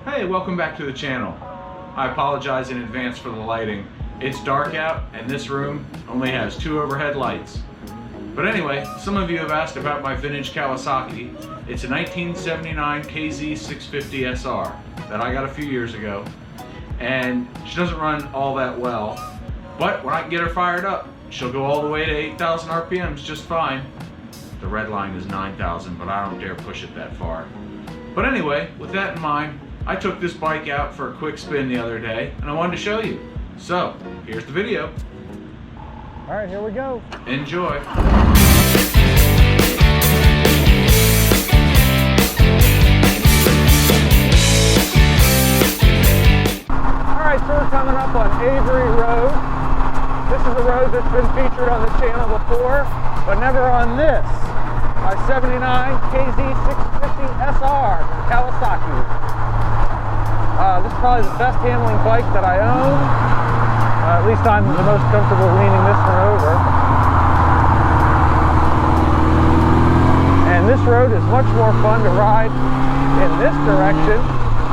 Hey, welcome back to the channel. I apologize in advance for the lighting. It's dark out and this room only has 2 overhead lights. But anyway, some of you have asked about my vintage Kawasaki. It's a 1979 KZ650SR that I got a few years ago. And she doesn't run all that well. But when I can get her fired up, she'll go all the way to 8,000 RPMs just fine. The red line is 9,000, but I don't dare push it that far. But anyway, with that in mind, I took this bike out for a quick spin the other day, and I wanted to show you. So, here's the video. All right, here we go. Enjoy. All right, so we're coming up on Avery Road. This is a road that's been featured on the channel before, but never on this. My 79 KZ650SR from Kawasaki. This is probably the best handling bike that I own. At least I'm the most comfortable leaning this one over. And this road is much more fun to ride in this direction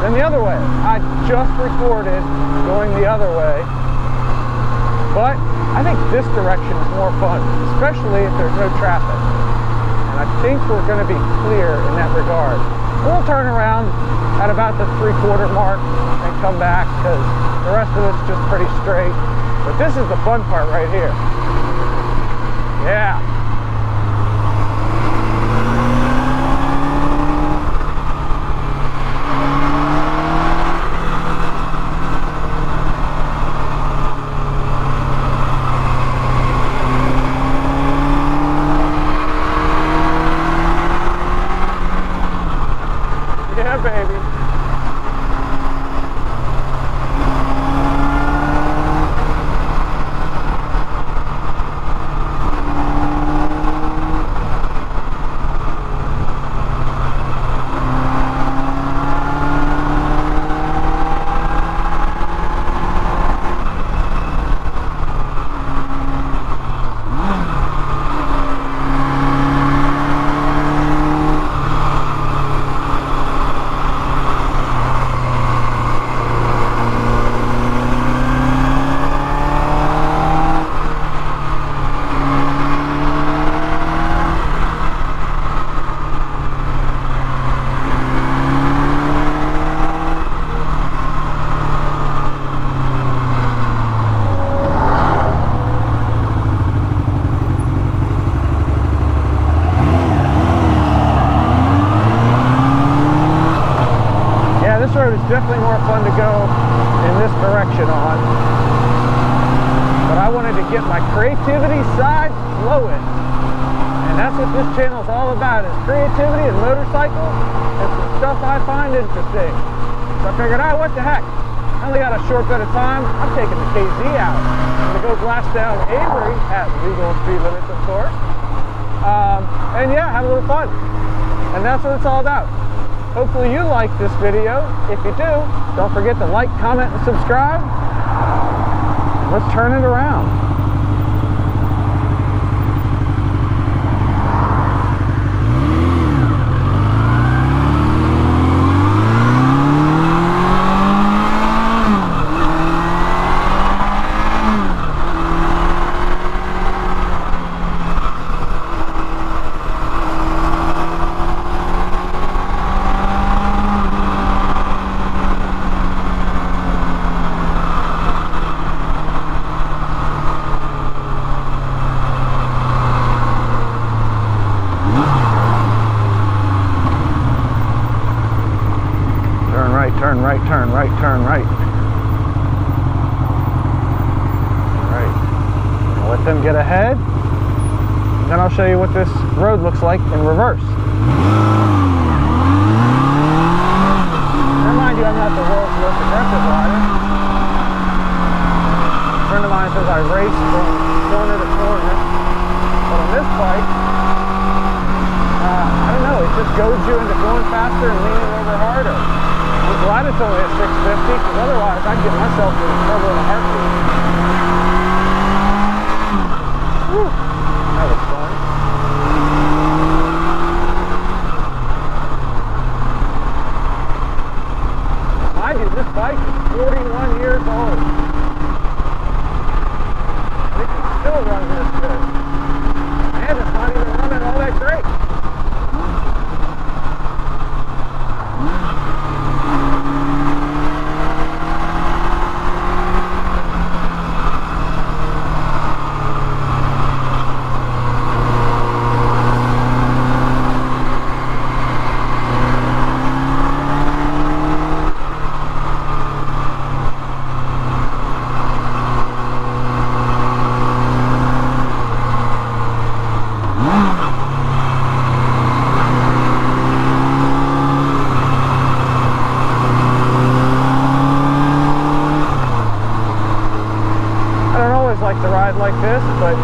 than the other way. I just recorded going the other way, but I think this direction is more fun, especially if there's no traffic. And I think we're going to be clear in that regard. We'll turn around at about the 3/4 mark and come back because the rest of it's just pretty straight. But this is the fun part right here. Yeah. Yeah, baby. This road is definitely more fun to go in this direction on, but I wanted to get my creativity side flowing, and that's what this channel is all about, is creativity and motorcycles and some stuff I find interesting. So I figured, what the heck, I only got a short bit of time, I'm taking the KZ out. I'm going to go blast down Avery at legal speed limits, of course, and yeah, have a little fun, and that's what it's all about. Hopefully you like this video. If you do, don't forget to like, comment, and subscribe. Let's turn it around. Turn right, turn right, turn right. Right. I'll let them get ahead. And then I'll show you what this road looks like in reverse. Remind you, I'm not the world's most aggressive rider. A friend of mine says I race from corner to corner. But on this bike, I don't know, it just goads you into going faster and leaning over harder. I'm glad it's only a 650, because otherwise I'd get myself in trouble in a heartbeat. Whew, that was fun. This bike is 41 years old. It can still run this good. And it's not even running all that great. Like to ride like this, but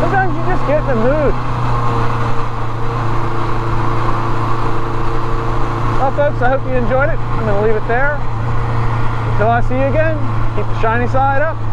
sometimes you just get in the mood. Well, folks, I hope you enjoyed it. I'm going to leave it there. Until I see you again, keep the shiny side up.